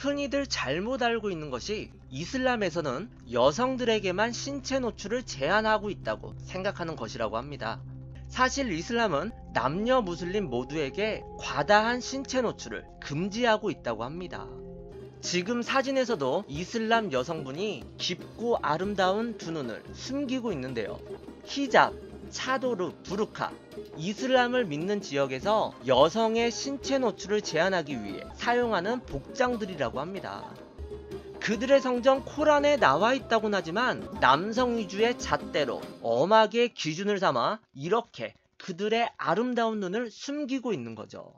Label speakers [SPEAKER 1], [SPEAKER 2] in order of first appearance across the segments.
[SPEAKER 1] 흔히들 잘못 알고 있는 것이 이슬람에서는 여성들에게만 신체 노출을 제한하고 있다고 생각하는 것이라고 합니다. 사실 이슬람은 남녀 무슬림 모두에게 과다한 신체 노출을 금지하고 있다고 합니다. 지금 사진에서도 이슬람 여성분이 깊고 아름다운 두 눈을 숨기고 있는데요. 히잡, 차도르, 부르카, 이슬람을 믿는 지역에서 여성의 신체 노출을 제한하기 위해 사용하는 복장들이라고 합니다. 그들의 성경 코란에 나와 있다고는 하지만 남성 위주의 잣대로 엄하게 기준을 삼아 이렇게 그들의 아름다운 눈을 숨기고 있는 거죠.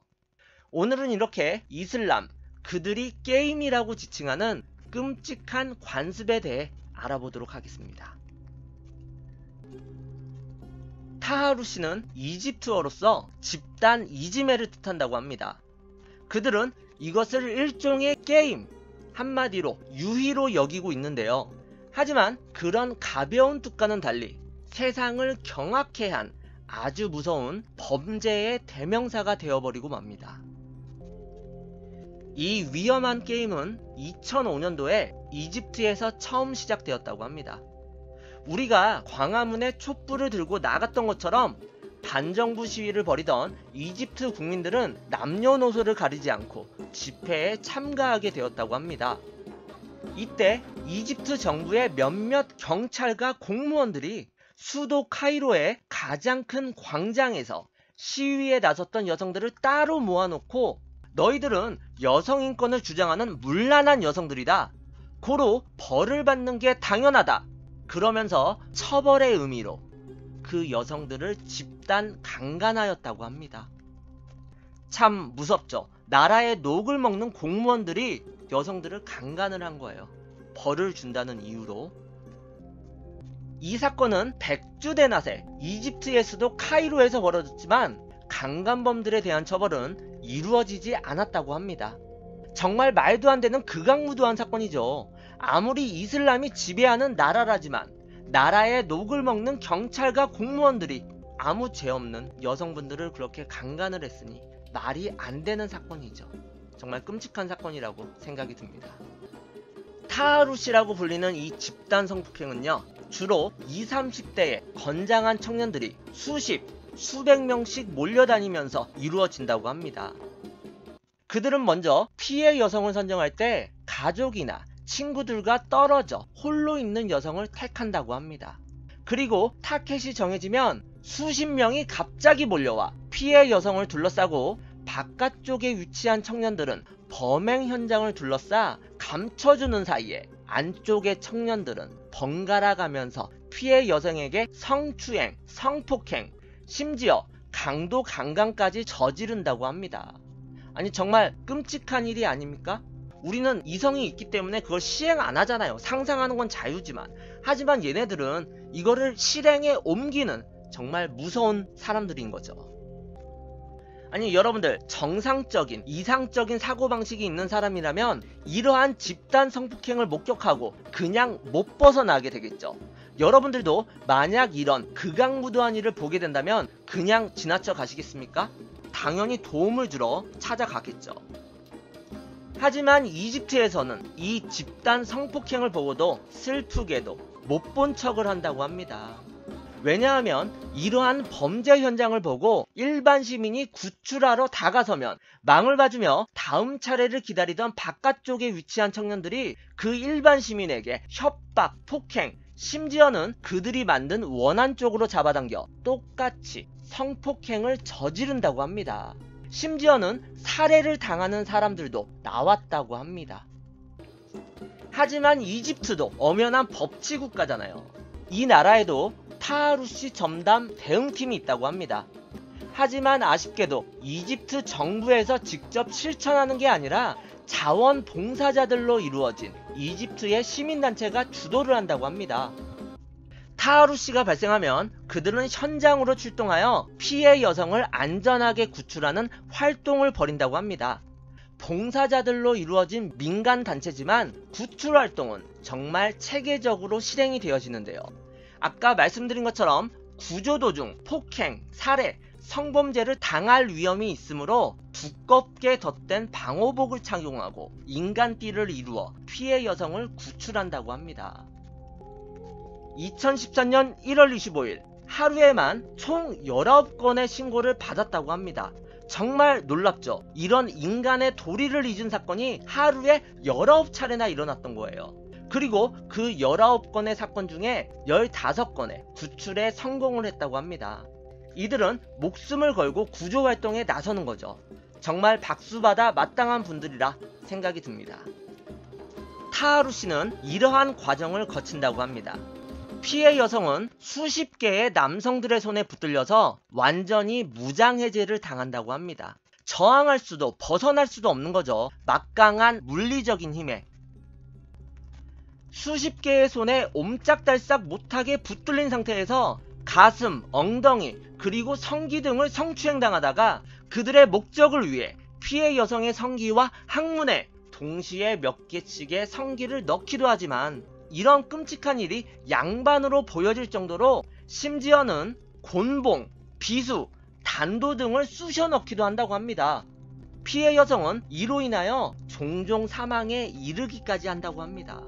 [SPEAKER 1] 오늘은 이렇게 이슬람, 그들이 게임이라고 지칭하는 끔찍한 관습에 대해 알아보도록 하겠습니다. 타하루시는 이집트어로서 집단 이지메를 뜻한다고 합니다. 그들은 이것을 일종의 게임, 한마디로 유희로 여기고 있는데요. 하지만 그런 가벼운 뜻과는 달리 세상을 경악해 한 아주 무서운 범죄의 대명사가 되어버리고 맙니다. 이 위험한 게임은 2005년도에 이집트에서 처음 시작되었다고 합니다. 우리가 광화문에 촛불을 들고 나갔던 것처럼 반정부 시위를 벌이던 이집트 국민들은 남녀노소를 가리지 않고 집회에 참가하게 되었다고 합니다. 이때 이집트 정부의 몇몇 경찰과 공무원들이 수도 카이로의 가장 큰 광장에서 시위에 나섰던 여성들을 따로 모아놓고 너희들은 여성 인권을 주장하는 문란한 여성들이다. 고로 벌을 받는 게 당연하다. 그러면서 처벌의 의미로 그 여성들을 집단 강간하였다고 합니다. 참 무섭죠. 나라의 녹을 먹는 공무원들이 여성들을 강간을 한 거예요. 벌을 준다는 이유로. 이 사건은 백주대낮에 이집트의 수도 카이로에서 벌어졌지만 강간범들에 대한 처벌은 이루어지지 않았다고 합니다. 정말 말도 안 되는 극악무도한 사건이죠. 아무리 이슬람이 지배하는 나라라지만 나라의 녹을 먹는 경찰과 공무원들이 아무 죄 없는 여성분들을 그렇게 강간을 했으니 말이 안 되는 사건이죠. 정말 끔찍한 사건이라고 생각이 듭니다. 타하루시라고 불리는 이 집단 성폭행은요, 주로 20, 30대의 건장한 청년들이 수백 명씩 몰려다니면서 이루어진다고 합니다. 그들은 먼저 피해 여성을 선정할 때 가족이나 친구들과 떨어져 홀로 있는 여성을 택한다고 합니다. 그리고 타켓이 정해지면 수십 명이 갑자기 몰려와 피해 여성을 둘러싸고 바깥쪽에 위치한 청년들은 범행 현장을 둘러싸 감춰주는 사이에 안쪽의 청년들은 번갈아 가면서 피해 여성에게 성추행, 성폭행, 심지어 강도 강간까지 저지른다고 합니다. 아니 정말 끔찍한 일이 아닙니까? 우리는 이성이 있기 때문에 그걸 시행 안 하잖아요. 상상하는 건 자유지만. 하지만 얘네들은 이거를 실행에 옮기는 정말 무서운 사람들인 거죠. 아니 여러분들, 정상적인 이상적인 사고방식이 있는 사람이라면 이러한 집단 성폭행을 목격하고 그냥 못 벗어나게 되겠죠. 여러분들도 만약 이런 극악무도한 일을 보게 된다면 그냥 지나쳐 가시겠습니까? 당연히 도움을 주러 찾아가겠죠. 하지만 이집트에서는 이 집단 성폭행을 보고도 슬프게도 못 본 척을 한다고 합니다. 왜냐하면 이러한 범죄 현장을 보고 일반 시민이 구출하러 다가서면 망을 봐주며 다음 차례를 기다리던 바깥쪽에 위치한 청년들이 그 일반 시민에게 협박, 폭행, 심지어는 그들이 만든 원한 쪽으로 잡아당겨 똑같이 성폭행을 저지른다고 합니다. 심지어는 살해를 당하는 사람들도 나왔다고 합니다. 하지만 이집트도 엄연한 법치 국가잖아요. 이 나라에도 타하루시 전담 대응팀이 있다고 합니다. 하지만 아쉽게도 이집트 정부에서 직접 실천하는 게 아니라 자원봉사자들로 이루어진 이집트의 시민단체가 주도를 한다고 합니다. 타하루시가 발생하면 그들은 현장으로 출동하여 피해 여성을 안전하게 구출하는 활동을 벌인다고 합니다. 봉사자들로 이루어진 민간단체지만 구출 활동은 정말 체계적으로 실행이 되어지는데요. 아까 말씀드린 것처럼 구조 도중 폭행, 살해, 성범죄를 당할 위험이 있으므로 두껍게 덧댄 방호복을 착용하고 인간띠를 이루어 피해 여성을 구출한다고 합니다. 2014년 1월 25일 하루에만 총 19건의 신고를 받았다고 합니다. 정말 놀랍죠? 이런 인간의 도리를 잊은 사건이 하루에 19차례나 일어났던 거예요. 그리고 그 19건의 사건 중에 15건의 구출에 성공을 했다고 합니다. 이들은 목숨을 걸고 구조활동에 나서는 거죠. 정말 박수받아 마땅한 분들이라 생각이 듭니다. 타하루 씨는 이러한 과정을 거친다고 합니다. 피해 여성은 수십 개의 남성들의 손에 붙들려서 완전히 무장해제를 당한다고 합니다. 저항할 수도 벗어날 수도 없는 거죠. 막강한 물리적인 힘에. 수십 개의 손에 옴짝달싹 못하게 붙들린 상태에서 가슴, 엉덩이, 그리고 성기 등을 성추행당하다가 그들의 목적을 위해 피해 여성의 성기와 항문에 동시에 몇 개씩의 성기를 넣기도 하지만 이런 끔찍한 일이 양반으로 보여질 정도로 심지어는 곤봉, 비수, 단도 등을 쑤셔 넣기도 한다고 합니다. 피해 여성은 이로 인하여 종종 사망에 이르기까지 한다고 합니다.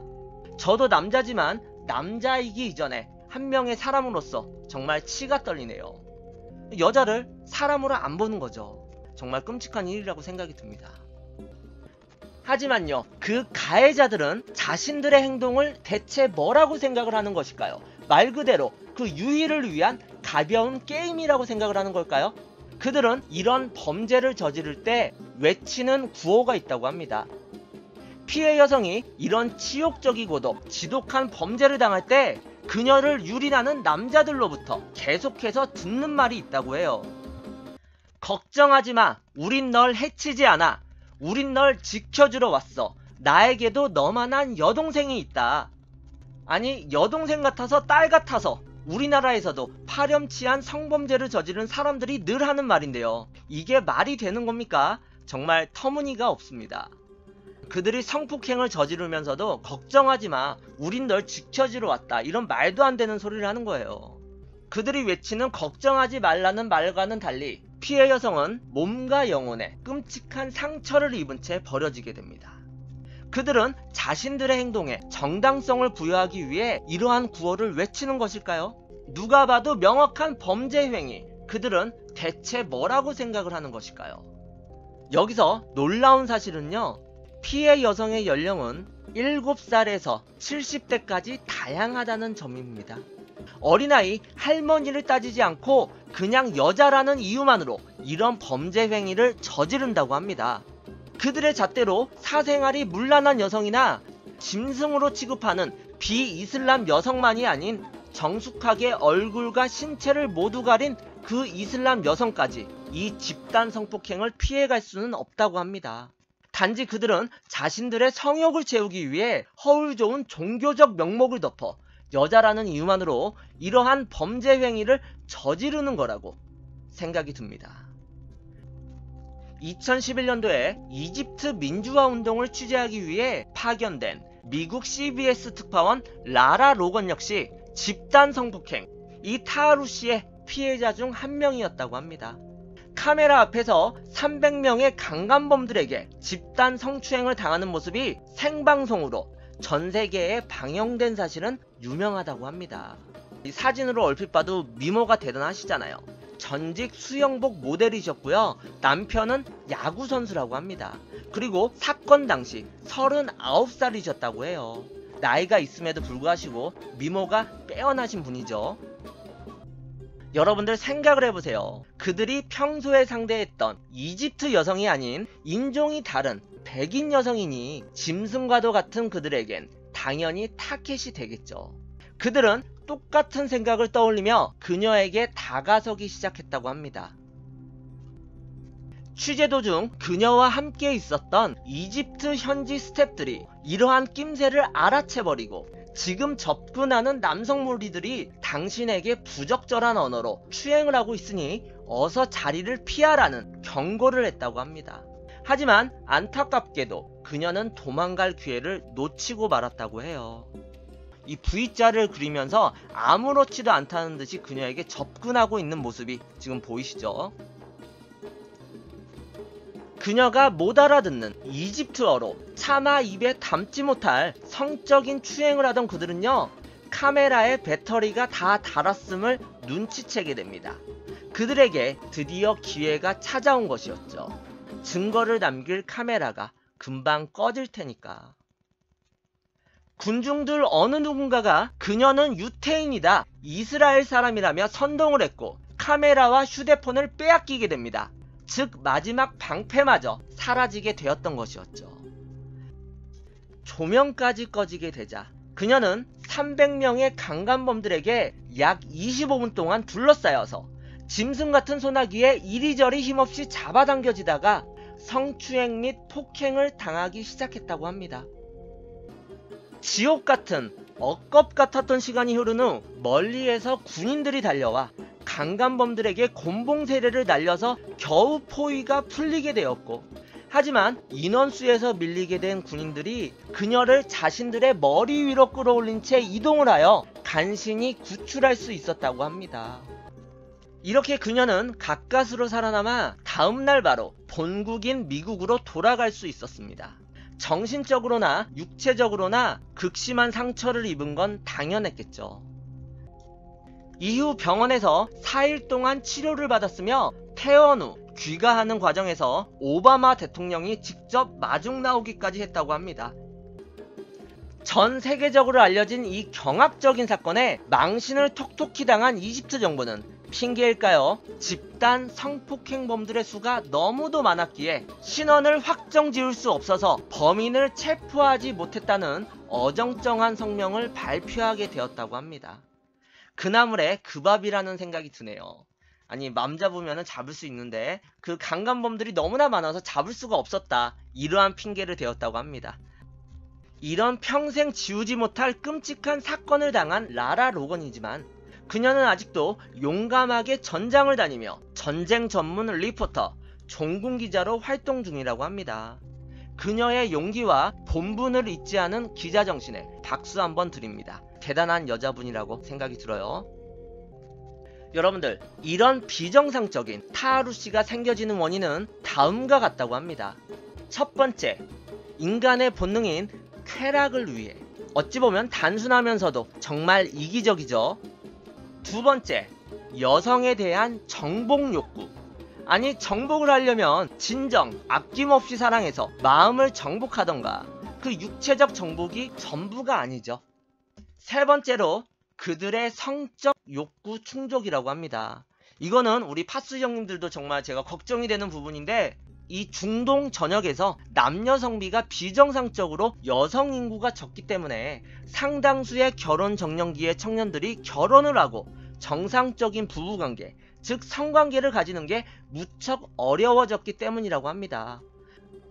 [SPEAKER 1] 저도 남자지만 남자이기 이전에 한 명의 사람으로서 정말 치가 떨리네요. 여자를 사람으로 안 보는 거죠. 정말 끔찍한 일이라고 생각이 듭니다. 하지만요, 그 가해자들은 자신들의 행동을 대체 뭐라고 생각을 하는 것일까요? 말 그대로 그 유의를 위한 가벼운 게임이라고 생각을 하는 걸까요? 그들은 이런 범죄를 저지를 때 외치는 구호가 있다고 합니다. 피해 여성이 이런 치욕적이고도 지독한 범죄를 당할 때 그녀를 유린하는 남자들로부터 계속해서 듣는 말이 있다고 해요. 걱정하지 마. 우린 널 해치지 않아. 우린 널 지켜주러 왔어. 나에게도 너만한 여동생이 있다. 아니, 여동생 같아서 딸 같아서 우리나라에서도 파렴치한 성범죄를 저지른 사람들이 늘 하는 말인데요. 이게 말이 되는 겁니까? 정말 터무니가 없습니다. 그들이 성폭행을 저지르면서도 걱정하지 마. 우린 널 지켜주러 왔다. 이런 말도 안 되는 소리를 하는 거예요. 그들이 외치는 걱정하지 말라는 말과는 달리 피해 여성은 몸과 영혼에 끔찍한 상처를 입은 채 버려지게 됩니다. 그들은 자신들의 행동에 정당성을 부여하기 위해 이러한 구호를 외치는 것일까요? 누가 봐도 명확한 범죄 행위. 그들은 대체 뭐라고 생각을 하는 것일까요? 여기서 놀라운 사실은요, 피해 여성의 연령은 7살에서 70대까지 다양하다는 점입니다. 어린아이, 할머니를 따지지 않고 그냥 여자라는 이유만으로 이런 범죄 행위를 저지른다고 합니다. 그들의 잣대로 사생활이 문란한 여성이나 짐승으로 취급하는 비이슬람 여성만이 아닌 정숙하게 얼굴과 신체를 모두 가린 그 이슬람 여성까지 이 집단 성폭행을 피해갈 수는 없다고 합니다. 단지 그들은 자신들의 성욕을 채우기 위해 허울 좋은 종교적 명목을 덮어 여자라는 이유만으로 이러한 범죄 행위를 저지르는 거라고 생각이 듭니다. 2011년도에 이집트 민주화 운동을 취재하기 위해 파견된 미국 CBS 특파원 라라 로건 역시 집단 성폭행, 이 타하루 씨의 피해자 중 한 명이었다고 합니다. 카메라 앞에서 300명의 강간범들에게 집단 성추행을 당하는 모습이 생방송으로 전 세계에 방영된 사실은 유명하다고 합니다. 이 사진으로 얼핏 봐도 미모가 대단하시잖아요. 전직 수영복 모델이셨고요. 남편은 야구선수라고 합니다. 그리고 사건 당시 39살이셨다고 해요. 나이가 있음에도 불구하고 미모가 빼어나신 분이죠. 여러분들 생각을 해보세요. 그들이 평소에 상대했던 이집트 여성이 아닌 인종이 다른 백인 여성이니 짐승과도 같은 그들에겐 당연히 타겟이 되겠죠. 그들은 똑같은 생각을 떠올리며 그녀에게 다가서기 시작했다고 합니다. 취재 도중 그녀와 함께 있었던 이집트 현지 스태프들이 이러한 낌새를 알아채버리고 지금 접근하는 남성 무리들이 당신에게 부적절한 언어로 추행을 하고 있으니 어서 자리를 피하라는 경고를 했다고 합니다. 하지만 안타깝게도 그녀는 도망갈 기회를 놓치고 말았다고 해요. 이 V자를 그리면서 아무렇지도 않다는 듯이 그녀에게 접근하고 있는 모습이 지금 보이시죠? 그녀가 못 알아듣는 이집트어로 차마 입에 담지 못할 성적인 추행을 하던 그들은요, 카메라의 배터리가 다 닳았음을 눈치채게 됩니다. 그들에게 드디어 기회가 찾아온 것이었죠. 증거를 남길 카메라가 금방 꺼질 테니까. 군중들 어느 누군가가 그녀는 유태인이다, 이스라엘 사람이라며 선동을 했고 카메라와 휴대폰을 빼앗기게 됩니다. 즉 마지막 방패마저 사라지게 되었던 것이었죠. 조명까지 꺼지게 되자 그녀는 300명의 강간범들에게 약 25분 동안 둘러싸여서 짐승 같은 소나기에 이리저리 힘없이 잡아당겨지다가 성추행 및 폭행을 당하기 시작했다고 합니다. 지옥 같은 억겁 같았던 시간이 흐른 후 멀리에서 군인들이 달려와 강간범들에게 곤봉 세례를 날려서 겨우 포위가 풀리게 되었고, 하지만 인원수에서 밀리게 된 군인들이 그녀를 자신들의 머리 위로 끌어올린 채 이동을 하여 간신히 구출할 수 있었다고 합니다. 이렇게 그녀는 가까스로 살아남아 다음날 바로 본국인 미국으로 돌아갈 수 있었습니다. 정신적으로나 육체적으로나 극심한 상처를 입은 건 당연했겠죠. 이후 병원에서 4일 동안 치료를 받았으며 퇴원 후 귀가하는 과정에서 오바마 대통령이 직접 마중 나오기까지 했다고 합니다. 전 세계적으로 알려진 이 경악적인 사건에 망신을 톡톡히 당한 이집트 정부는 핑계일까요? 집단 성폭행범들의 수가 너무도 많았기에 신원을 확정 지을 수 없어서 범인을 체포하지 못했다는 어정쩡한 성명을 발표하게 되었다고 합니다. 그나물에 그 밥이라는 생각이 드네요. 아니, 맘 잡으면 잡을 수 있는데 그 강간범들이 너무나 많아서 잡을 수가 없었다, 이러한 핑계를 대었다고 합니다. 이런 평생 지우지 못할 끔찍한 사건을 당한 라라 로건이지만 그녀는 아직도 용감하게 전장을 다니며 전쟁 전문 리포터, 종군기자로 활동 중이라고 합니다. 그녀의 용기와 본분을 잊지 않은 기자 정신에 박수 한번 드립니다. 대단한 여자분이라고 생각이 들어요. 여러분들, 이런 비정상적인 타하루씨가 생겨지는 원인은 다음과 같다고 합니다. 첫 번째, 인간의 본능인 쾌락을 위해. 어찌 보면 단순하면서도 정말 이기적이죠. 두 번째, 여성에 대한 정복 욕구. 아니, 정복을 하려면 진정 아낌없이 사랑해서 마음을 정복하던가, 그 육체적 정복이 전부가 아니죠. 세 번째로 그들의 성적 욕구 충족이라고 합니다. 이거는 우리 파스 형님들도 정말 제가 걱정이 되는 부분인데, 이 중동 전역에서 남녀 성비가 비정상적으로 여성 인구가 적기 때문에 상당수의 결혼 정년기의 청년들이 결혼을 하고 정상적인 부부관계, 즉 성관계를 가지는 게 무척 어려워졌기 때문이라고 합니다.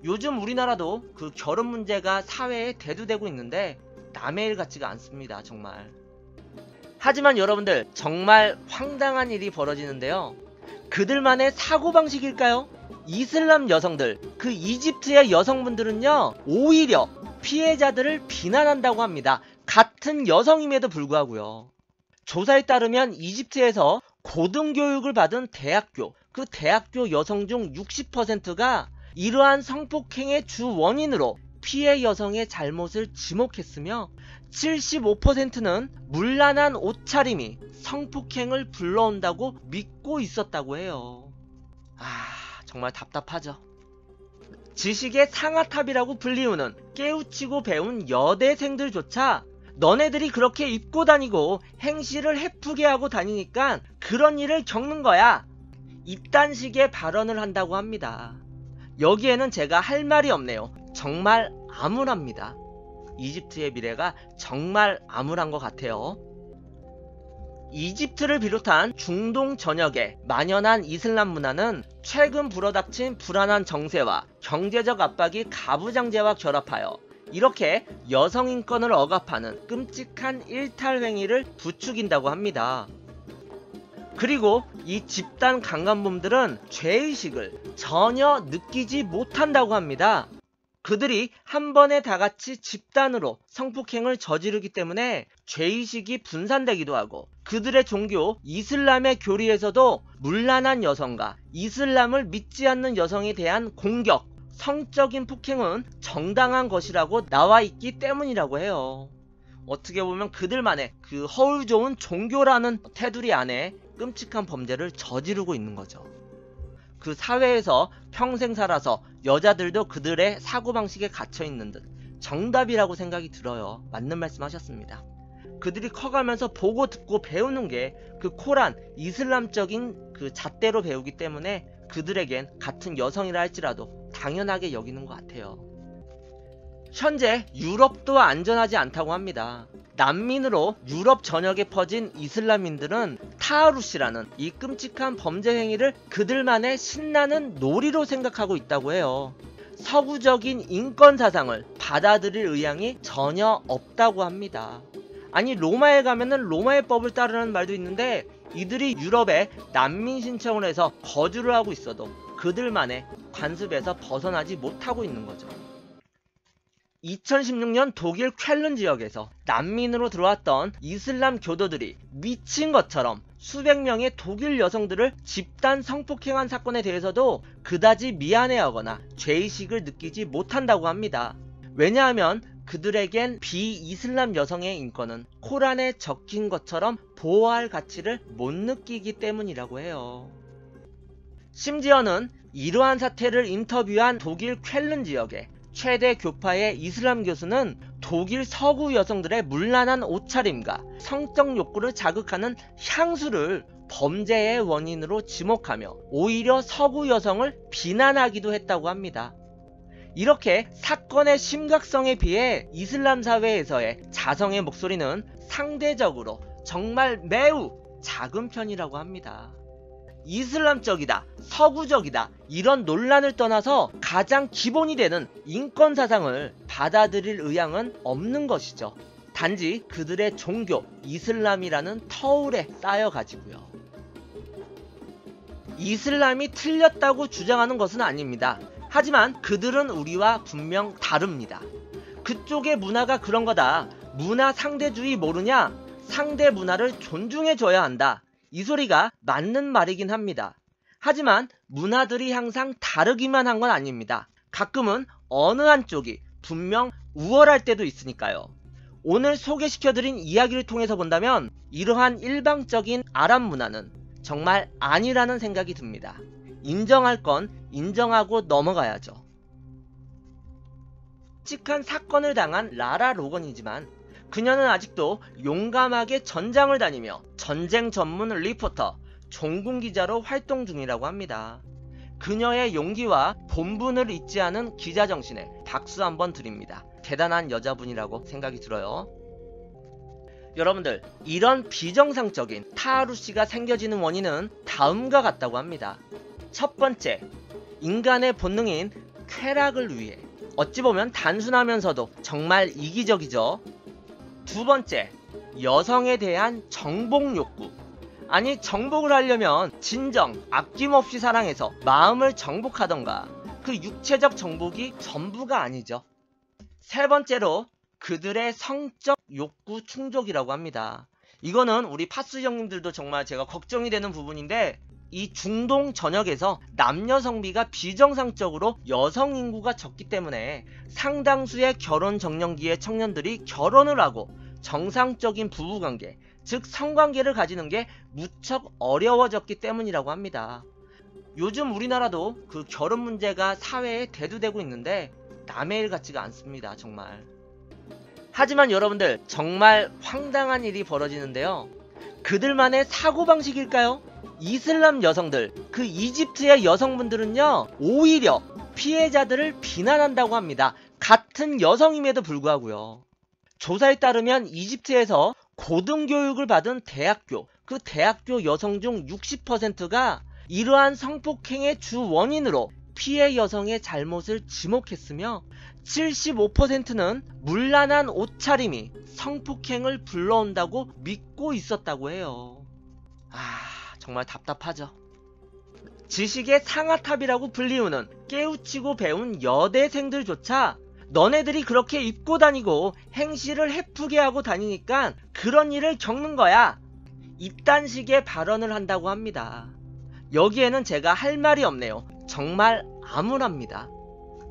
[SPEAKER 1] 요즘 우리나라도 그 결혼 문제가 사회에 대두되고 있는데 남의 일 같지가 않습니다, 정말. 하지만 여러분들, 정말 황당한 일이 벌어지는데요. 그들만의 사고방식일까요? 이슬람 여성들, 그 이집트의 여성분들은요, 오히려 피해자들을 비난한다고 합니다. 같은 여성임에도 불구하고요. 조사에 따르면 이집트에서 고등교육을 받은 대학교, 그 대학교 여성 중 60%가 이러한 성폭행의 주 원인으로 피해 여성의 잘못을 지목했으며 75%는 문란한 옷차림이 성폭행을 불러온다고 믿고 있었다고 해요. 정말 답답하죠. 지식의 상아탑이라고 불리우는 깨우치고 배운 여대생들조차 너네들이 그렇게 입고 다니고 행실을 해프게 하고 다니니까 그런 일을 겪는 거야, 이딴 식의 발언을 한다고 합니다. 여기에는 제가 할 말이 없네요. 정말 암울합니다. 이집트의 미래가 정말 암울한 것 같아요. 이집트를 비롯한 중동 전역에 만연한 이슬람 문화는 최근 불어닥친 불안한 정세와 경제적 압박이 가부장제와 결합하여 이렇게 여성 인권을 억압하는 끔찍한 일탈행위를 부추긴다고 합니다. 그리고 이 집단 강간범들은 죄의식을 전혀 느끼지 못한다고 합니다. 그들이 한 번에 다 같이 집단으로 성폭행을 저지르기 때문에 죄의식이 분산되기도 하고, 그들의 종교 이슬람의 교리에서도 문란한 여성과 이슬람을 믿지 않는 여성에 대한 공격, 성적인 폭행은 정당한 것이라고 나와 있기 때문이라고 해요. 어떻게 보면 그들만의 그 허울 좋은 종교라는 테두리 안에 끔찍한 범죄를 저지르고 있는 거죠. 그 사회에서 평생 살아서 여자들도 그들의 사고방식에 갇혀있는 듯 정답이라고 생각이 들어요. 맞는 말씀 하셨습니다. 그들이 커가면서 보고 듣고 배우는 게 그 코란, 이슬람적인 그 잣대로 배우기 때문에 그들에겐 같은 여성이라 할지라도 당연하게 여기는 것 같아요. 현재 유럽도 안전하지 않다고 합니다. 난민으로 유럽 전역에 퍼진 이슬람인들은 타하루시라는 이 끔찍한 범죄 행위를 그들만의 신나는 놀이로 생각하고 있다고 해요. 서구적인 인권 사상을 받아들일 의향이 전혀 없다고 합니다. 아니, 로마에 가면은 로마의 법을 따르는 말도 있는데, 이들이 유럽에 난민 신청을 해서 거주를 하고 있어도 그들만의 관습에서 벗어나지 못하고 있는 거죠. 2016년 독일 쾰른 지역에서 난민으로 들어왔던 이슬람 교도들이 미친 것처럼 수백 명의 독일 여성들을 집단 성폭행한 사건에 대해서도 그다지 미안해하거나 죄의식을 느끼지 못한다고 합니다. 왜냐하면 그들에겐 비이슬람 여성의 인권은 코란에 적힌 것처럼 보호할 가치를 못 느끼기 때문이라고 해요. 심지어는 이러한 사태를 인터뷰한 독일 쾰른 지역의 최대 교파의 이슬람 교수는 독일 서구 여성들의 문란한 옷차림과 성적 욕구를 자극하는 향수를 범죄의 원인으로 지목하며 오히려 서구 여성을 비난하기도 했다고 합니다. 이렇게 사건의 심각성에 비해 이슬람 사회에서의 자성의 목소리는 상대적으로 정말 매우 작은 편이라고 합니다. 이슬람적이다, 서구적이다 이런 논란을 떠나서 가장 기본이 되는 인권 사상을 받아들일 의향은 없는 것이죠. 단지 그들의 종교 이슬람이라는 터울에 쌓여가지고요. 이슬람이 틀렸다고 주장하는 것은 아닙니다. 하지만 그들은 우리와 분명 다릅니다. 그쪽의 문화가 그런 거다. 문화 상대주의 모르냐? 상대 문화를 존중해줘야 한다. 이 소리가 맞는 말이긴 합니다. 하지만 문화들이 항상 다르기만 한 건 아닙니다. 가끔은 어느 한쪽이 분명 우월할 때도 있으니까요. 오늘 소개시켜드린 이야기를 통해서 본다면 이러한 일방적인 아랍 문화는 정말 아니라는 생각이 듭니다. 인정할 건 인정하고 넘어가야죠. 끔찍한 사건을 당한 라라 로건이지만 그녀는 아직도 용감하게 전장을 다니며 전쟁 전문 리포터, 종군 기자로 활동 중이라고 합니다. 그녀의 용기와 본분을 잊지 않은 기자 정신에 박수 한번 드립니다. 대단한 여자분이라고 생각이 들어요. 여러분들, 이런 비정상적인 타하루시가 생겨지는 원인은 다음과 같다고 합니다. 첫 번째, 인간의 본능인 쾌락을 위해. 어찌 보면 단순하면서도 정말 이기적이죠. 두 번째, 여성에 대한 정복 욕구. 아니, 정복을 하려면 진정 아낌없이 사랑해서 마음을 정복하던가 그 육체적 정복이 전부가 아니죠. 세 번째로 그들의 성적 욕구 충족이라고 합니다. 이거는 우리 파스 형님들도 정말 제가 걱정이 되는 부분인데, 이 중동 전역에서 남녀 성비가 비정상적으로 여성 인구가 적기 때문에 상당수의 결혼 정년기의 청년들이 결혼을 하고 정상적인 부부관계, 즉 성관계를 가지는 게 무척 어려워졌기 때문이라고 합니다. 요즘 우리나라도 그 결혼 문제가 사회에 대두되고 있는데 남의 일 같지가 않습니다. 정말. 하지만 여러분들, 정말 황당한 일이 벌어지는데요. 그들만의 사고방식일까요? 이슬람 여성들, 그 이집트의 여성분들은요, 오히려 피해자들을 비난한다고 합니다. 같은 여성임에도 불구하고요. 조사에 따르면 이집트에서 고등교육을 받은 대학교, 그 대학교 여성 중 60%가 이러한 성폭행의 주 원인으로 피해 여성의 잘못을 지목했으며 75%는 문란한 옷차림이 성폭행을 불러온다고 믿고 있었다고 해요. 정말 답답하죠. 지식의 상아탑이라고 불리우는 깨우치고 배운 여대생들조차 너네들이 그렇게 입고 다니고 행실을 해프게 하고 다니니까 그런 일을 겪는 거야. 이딴 식의 발언을 한다고 합니다. 여기에는 제가 할 말이 없네요. 정말 암울합니다.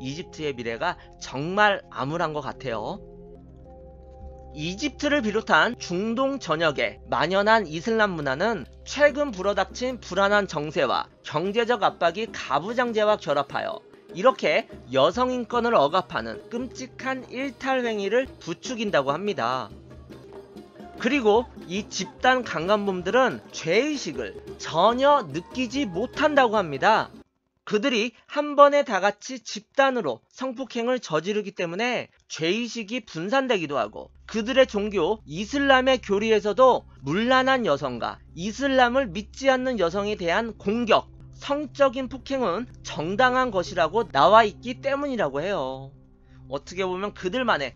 [SPEAKER 1] 이집트의 미래가 정말 암울한 것 같아요. 이집트를 비롯한 중동 전역에 만연한 이슬람 문화는 최근 불어닥친 불안한 정세와 경제적 압박이 가부장제와 결합하여 이렇게 여성 인권을 억압하는 끔찍한 일탈 행위를 부추긴다고 합니다. 그리고 이 집단 강간범들은 죄의식을 전혀 느끼지 못한다고 합니다. 그들이 한 번에 다 같이 집단으로 성폭행을 저지르기 때문에 죄의식이 분산되기도 하고 그들의 종교 이슬람의 교리에서도 문란한 여성과 이슬람을 믿지 않는 여성에 대한 공격, 성적인 폭행은 정당한 것이라고 나와 있기 때문이라고 해요. 어떻게 보면 그들만의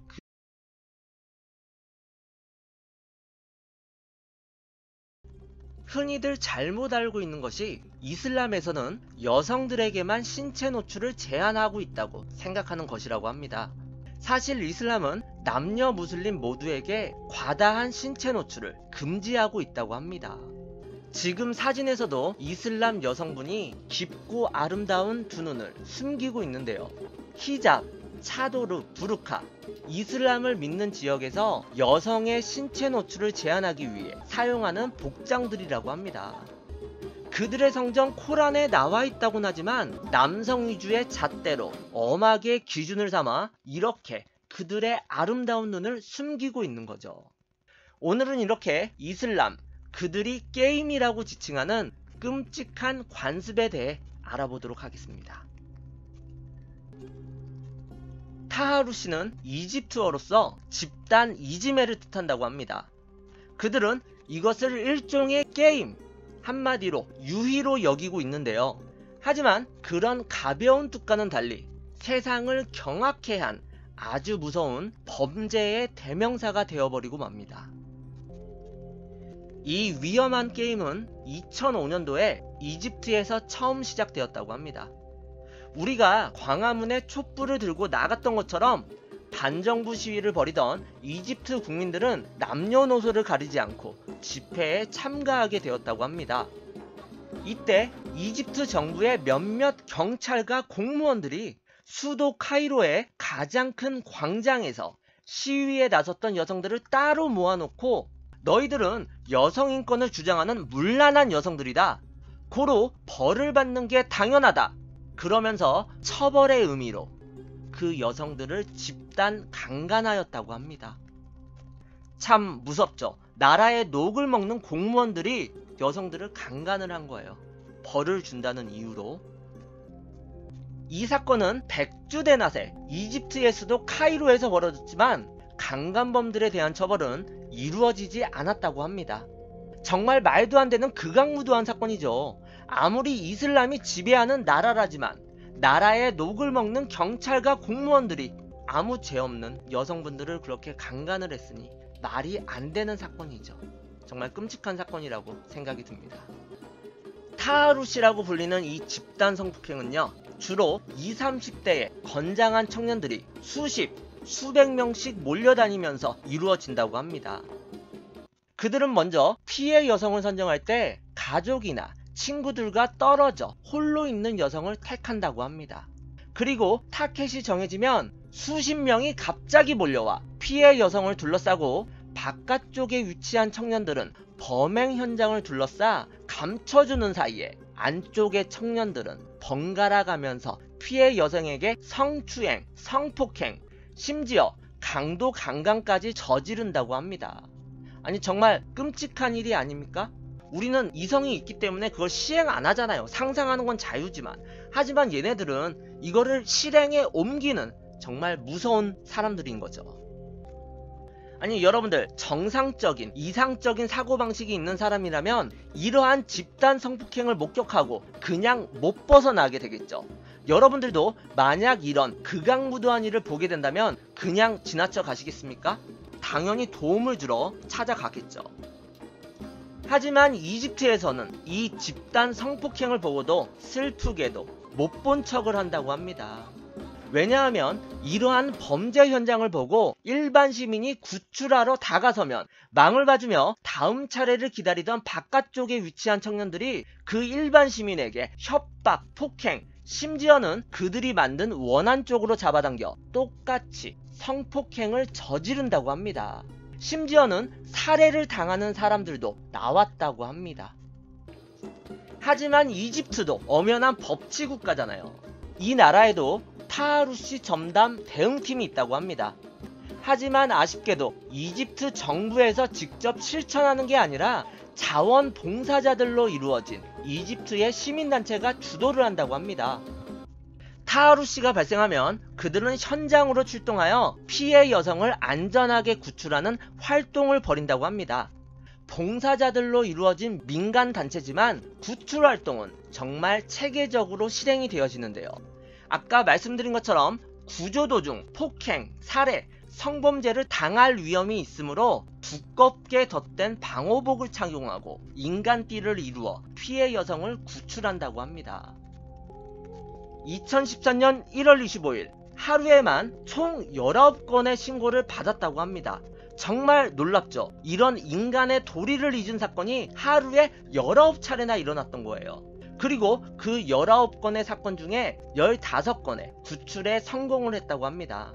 [SPEAKER 1] 흔히들 잘못 알고 있는 것이 이슬람에서는 여성들에게만 신체 노출을 제한하고 있다고 생각하는 것이라고 합니다. 사실 이슬람은 남녀 무슬림 모두에게 과다한 신체 노출을 금지하고 있다고 합니다. 지금 사진에서도 이슬람 여성분이 깊고 아름다운 두 눈을 숨기고 있는데요. 히잡, 차도르, 부르카, 이슬람을 믿는 지역에서 여성의 신체 노출을 제한하기 위해 사용하는 복장들이라고 합니다. 그들의 성경 코란에 나와 있다고는 하지만 남성 위주의 잣대로 엄하게 기준을 삼아 이렇게 그들의 아름다운 눈을 숨기고 있는 거죠. 오늘은 이렇게 이슬람, 그들이 게임이라고 지칭하는 끔찍한 관습에 대해 알아보도록 하겠습니다. 타하루 씨는 이집트어로서 집단 이지메를 뜻한다고 합니다. 그들은 이것을 일종의 게임, 한마디로 유희로 여기고 있는데요. 하지만 그런 가벼운 뜻과는 달리 세상을 경악해 한 아주 무서운 범죄의 대명사가 되어버리고 맙니다. 이 위험한 게임은 2005년도에 이집트에서 처음 시작되었다고 합니다. 우리가 광화문에 촛불을 들고 나갔던 것처럼 반정부 시위를 벌이던 이집트 국민들은 남녀노소를 가리지 않고 집회에 참가하게 되었다고 합니다. 이때 이집트 정부의 몇몇 경찰과 공무원들이 수도 카이로의 가장 큰 광장에서 시위에 나섰던 여성들을 따로 모아놓고 너희들은 여성 인권을 주장하는 문란한 여성들이다. 고로 벌을 받는 게 당연하다. 그러면서 처벌의 의미로 그 여성들을 집단 강간하였다고 합니다. 참 무섭죠. 나라의 녹을 먹는 공무원들이 여성들을 강간을 한 거예요. 벌을 준다는 이유로. 이 사건은 백주대낮에 이집트의 수도 카이로에서 벌어졌지만 강간범들에 대한 처벌은 이루어지지 않았다고 합니다. 정말 말도 안 되는 극악무도한 사건이죠. 아무리 이슬람이 지배하는 나라라지만 나라의 녹을 먹는 경찰과 공무원들이 아무 죄 없는 여성분들을 그렇게 강간을 했으니 말이 안 되는 사건이죠. 정말 끔찍한 사건이라고 생각이 듭니다. 타하루시라고 불리는 이 집단 성폭행은요, 주로 20, 30대의 건장한 청년들이 수백 명씩 몰려다니면서 이루어진다고 합니다. 그들은 먼저 피해 여성을 선정할 때 가족이나 친구들과 떨어져 홀로 있는 여성을 택한다고 합니다. 그리고 타켓이 정해지면 수십 명이 갑자기 몰려와 피해 여성을 둘러싸고 바깥쪽에 위치한 청년들은 범행 현장을 둘러싸 감춰주는 사이에 안쪽의 청년들은 번갈아 가면서 피해 여성에게 성추행, 성폭행, 심지어 강도 강간까지 저지른다고 합니다. 아니 정말 끔찍한 일이 아닙니까? 우리는 이성이 있기 때문에 그걸 시행 안 하잖아요. 상상하는 건 자유지만. 하지만 얘네들은 이거를 실행에 옮기는 정말 무서운 사람들인 거죠. 아니 여러분들, 정상적인 이상적인 사고방식이 있는 사람이라면 이러한 집단 성폭행을 목격하고 그냥 못 벗어나게 되겠죠. 여러분들도 만약 이런 극악무도한 일을 보게 된다면 그냥 지나쳐 가시겠습니까? 당연히 도움을 주러 찾아가겠죠. 하지만 이집트에서는 이 집단 성폭행을 보고도 슬프게도 못 본 척을 한다고 합니다. 왜냐하면 이러한 범죄 현장을 보고 일반 시민이 구출하러 다가서면 망을 봐주며 다음 차례를 기다리던 바깥쪽에 위치한 청년들이 그 일반 시민에게 협박, 폭행, 심지어는 그들이 만든 원한 쪽으로 잡아당겨 똑같이 성폭행을 저지른다고 합니다. 심지어는 살해를 당하는 사람들도 나왔다고 합니다. 하지만 이집트도 엄연한 법치 국가잖아요. 이 나라에도 타하루시 전담 대응팀이 있다고 합니다. 하지만 아쉽게도 이집트 정부에서 직접 실천하는 게 아니라 자원봉사자들로 이루어진 이집트의 시민단체가 주도를 한다고 합니다. 타하루시가 발생하면 그들은 현장으로 출동하여 피해 여성을 안전하게 구출하는 활동을 벌인다고 합니다. 봉사자들로 이루어진 민간단체지만 구출 활동은 정말 체계적으로 실행이 되어지는데요. 아까 말씀드린 것처럼 구조 도중 폭행, 살해, 성범죄를 당할 위험이 있으므로 두껍게 덧댄 방호복을 착용하고 인간띠를 이루어 피해 여성을 구출한다고 합니다. 2014년 1월 25일 하루에만 총 19건의 신고를 받았다고 합니다. 정말 놀랍죠? 이런 인간의 도리를 잊은 사건이 하루에 19차례나 일어났던 거예요. 그리고 그 19건의 사건 중에 15건의 구출에 성공을 했다고 합니다.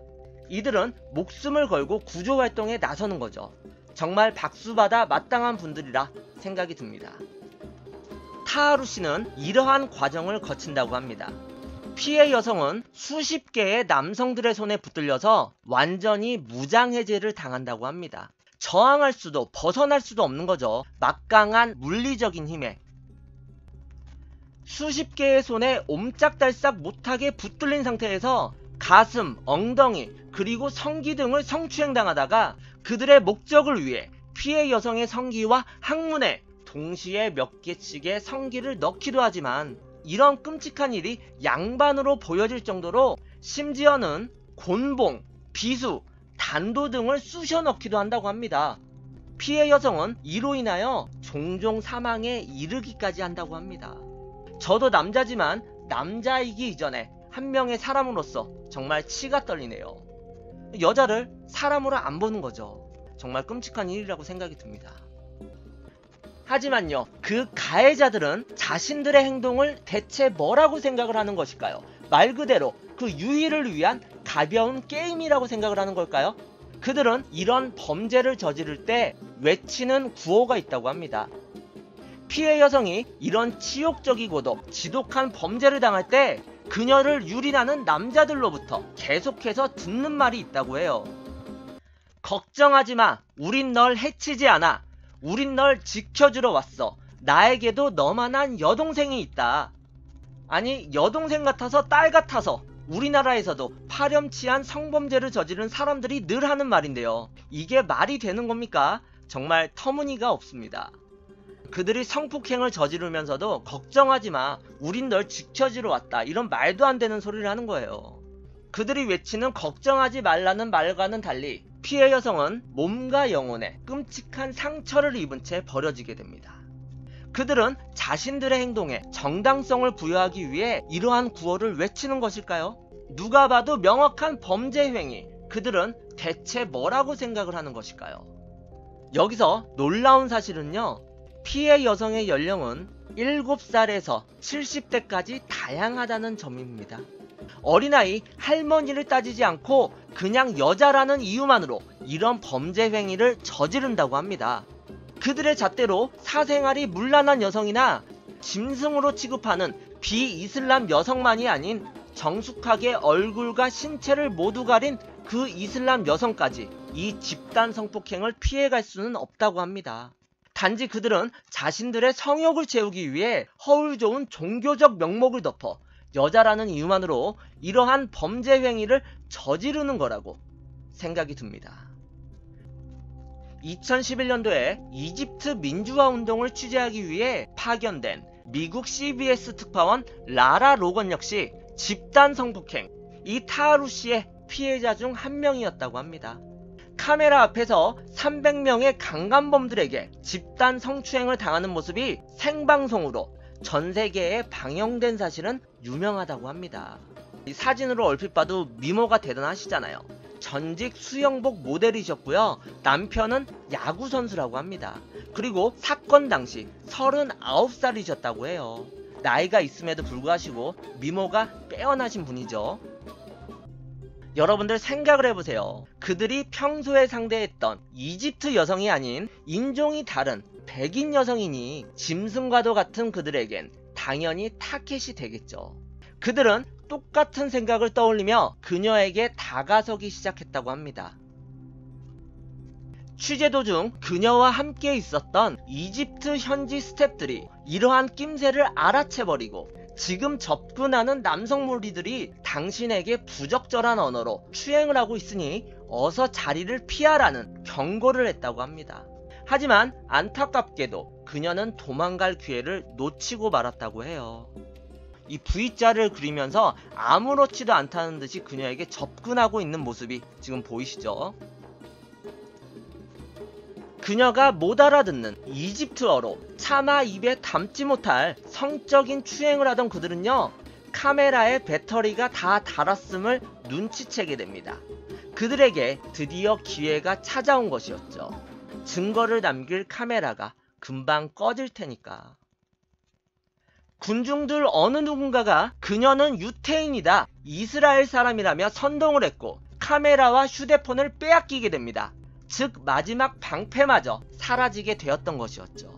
[SPEAKER 1] 이들은 목숨을 걸고 구조활동에 나서는 거죠. 정말 박수받아 마땅한 분들이라 생각이 듭니다. 타하루시는 이러한 과정을 거친다고 합니다. 피해 여성은 수십 개의 남성들의 손에 붙들려서 완전히 무장해제를 당한다고 합니다. 저항할 수도 벗어날 수도 없는 거죠. 막강한 물리적인 힘에. 수십 개의 손에 옴짝달싹 못하게 붙들린 상태에서 가슴, 엉덩이, 그리고 성기 등을 성추행당하다가 그들의 목적을 위해 피해 여성의 성기와 항문에 동시에 몇 개씩의 성기를 넣기도 하지만 이런 끔찍한 일이 양반으로 보여질 정도로 심지어는 곤봉, 비수, 단도 등을 쑤셔 넣기도 한다고 합니다. 피해 여성은 이로 인하여 종종 사망에 이르기까지 한다고 합니다. 저도 남자지만 남자이기 이전에 한 명의 사람으로서 정말 치가 떨리네요. 여자를 사람으로 안 보는 거죠. 정말 끔찍한 일이라고 생각이 듭니다. 하지만요, 그 가해자들은 자신들의 행동을 대체 뭐라고 생각을 하는 것일까요? 말 그대로 그 유희를 위한 가벼운 게임이라고 생각을 하는 걸까요? 그들은 이런 범죄를 저지를 때 외치는 구호가 있다고 합니다. 피해 여성이 이런 치욕적이고도 지독한 범죄를 당할 때 그녀를 유린하는 남자들로부터 계속해서 듣는 말이 있다고 해요. 걱정하지 마. 우린 널 해치지 않아. 우린 널 지켜주러 왔어. 나에게도 너만한 여동생이 있다. 아니, 여동생 같아서 딸 같아서 우리나라에서도 파렴치한 성범죄를 저지른 사람들이 늘 하는 말인데요. 이게 말이 되는 겁니까? 정말 터무니가 없습니다. 그들이 성폭행을 저지르면서도 걱정하지 마. 우린 널 지켜주러 왔다. 이런 말도 안 되는 소리를 하는 거예요. 그들이 외치는 걱정하지 말라는 말과는 달리 피해 여성은 몸과 영혼에 끔찍한 상처를 입은 채 버려지게 됩니다. 그들은 자신들의 행동에 정당성을 부여하기 위해 이러한 구호를 외치는 것일까요? 누가 봐도 명확한 범죄 행위, 그들은 대체 뭐라고 생각을 하는 것일까요? 여기서 놀라운 사실은요, 피해 여성의 연령은 7살에서 70대까지 다양하다는 점입니다. 어린아이, 할머니를 따지지 않고 그냥 여자라는 이유만으로 이런 범죄 행위를 저지른다고 합니다. 그들의 잣대로 사생활이 문란한 여성이나 짐승으로 취급하는 비이슬람 여성만이 아닌 정숙하게 얼굴과 신체를 모두 가린 그 이슬람 여성까지 이 집단 성폭행을 피해갈 수는 없다고 합니다. 단지 그들은 자신들의 성욕을 채우기 위해 허울 좋은 종교적 명목을 덮어 여자라는 이유만으로 이러한 범죄 행위를 저지르는 거라고 생각이 듭니다. 2011년도에 이집트 민주화 운동을 취재하기 위해 파견된 미국 CBS 특파원 라라 로건 역시 집단 성폭행, 이 타하루시의 피해자 중 한 명이었다고 합니다. 카메라 앞에서 300명의 강간범들에게 집단 성추행을 당하는 모습이 생방송으로 전 세계에 방영된 사실은 유명하다고 합니다. 이 사진으로 얼핏 봐도 미모가 대단하시잖아요. 전직 수영복 모델이셨고요. 남편은 야구선수라고 합니다. 그리고 사건 당시 39살이셨다고 해요. 나이가 있음에도 불구하고 미모가 빼어나신 분이죠. 여러분들 생각을 해보세요. 그들이 평소에 상대했던 이집트 여성이 아닌 인종이 다른 백인 여성이니 짐승과도 같은 그들에겐 당연히 타겟이 되겠죠. 그들은 똑같은 생각을 떠올리며 그녀에게 다가서기 시작했다고 합니다. 취재 도중 그녀와 함께 있었던 이집트 현지 스태프들이 이러한 낌새를 알아채버리고 지금 접근하는 남성 무리들이 당신에게 부적절한 언어로 추행을 하고 있으니 어서 자리를 피하라는 경고를 했다고 합니다. 하지만 안타깝게도 그녀는 도망갈 기회를 놓치고 말았다고 해요. 이 V자를 그리면서 아무렇지도 않다는 듯이 그녀에게 접근하고 있는 모습이 지금 보이시죠? 그녀가 못 알아듣는 이집트어로 차마 입에 담지 못할 성적인 추행을 하던 그들은요, 카메라에 배터리가 다 닳았음을 눈치채게 됩니다. 그들에게 드디어 기회가 찾아온 것이었죠. 증거를 남길 카메라가 금방 꺼질 테니까. 군중들 어느 누군가가 그녀는 유태인이다, 이스라엘 사람이라며 선동을 했고 카메라와 휴대폰을 빼앗기게 됩니다. 즉 마지막 방패마저 사라지게 되었던 것이었죠.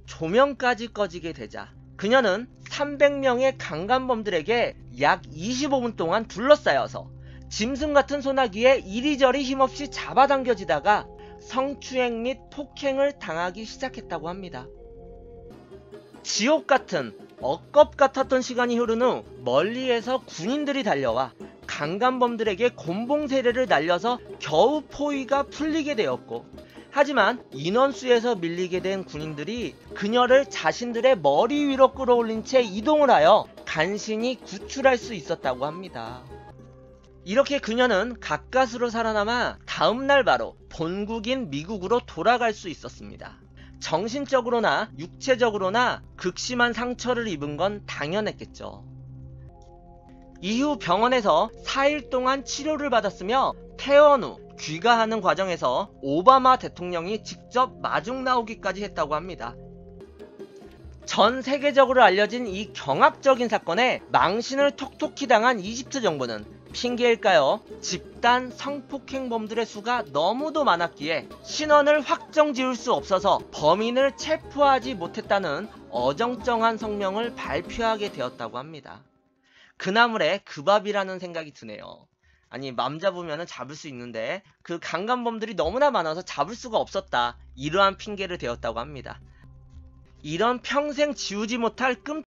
[SPEAKER 1] 조명까지 꺼지게 되자 그녀는 300명의 강간범들에게 약 25분 동안 둘러싸여서 짐승 같은 소나기에 이리저리 힘없이 잡아당겨지다가 성추행 및 폭행을 당하기 시작했다고 합니다. 지옥 같은 억겁 같았던 시간이 흐른 후 멀리에서 군인들이 달려와 강간범들에게 곤봉 세례를 날려서 겨우 포위가 풀리게 되었고, 하지만 인원수에서 밀리게 된 군인들이 그녀를 자신들의 머리 위로 끌어올린 채 이동을 하여 간신히 구출할 수 있었다고 합니다. 이렇게 그녀는 가까스로 살아남아 다음날 바로 본국인 미국으로 돌아갈 수 있었습니다. 정신적으로나 육체적으로나 극심한 상처를 입은 건 당연했겠죠. 이후 병원에서 4일 동안 치료를 받았으며 퇴원 후 귀가하는 과정에서 오바마 대통령이 직접 마중 나오기까지 했다고 합니다. 전 세계적으로 알려진 이 경악적인 사건에 망신을 톡톡히 당한 이집트 정부는 핑계일까요? 집단 성폭행범들의 수가 너무도 많았기에 신원을 확정 지을 수 없어서 범인을 체포하지 못했다는 어정쩡한 성명을 발표하게 되었다고 합니다. 그나물에 그 밥이라는 생각이 드네요. 아니, 맘 잡으면 잡을 수 있는데 그 강간범들이 너무나 많아서 잡을 수가 없었다, 이러한 핑계를 대었다고 합니다. 이런 평생 지우지 못할 끔찍한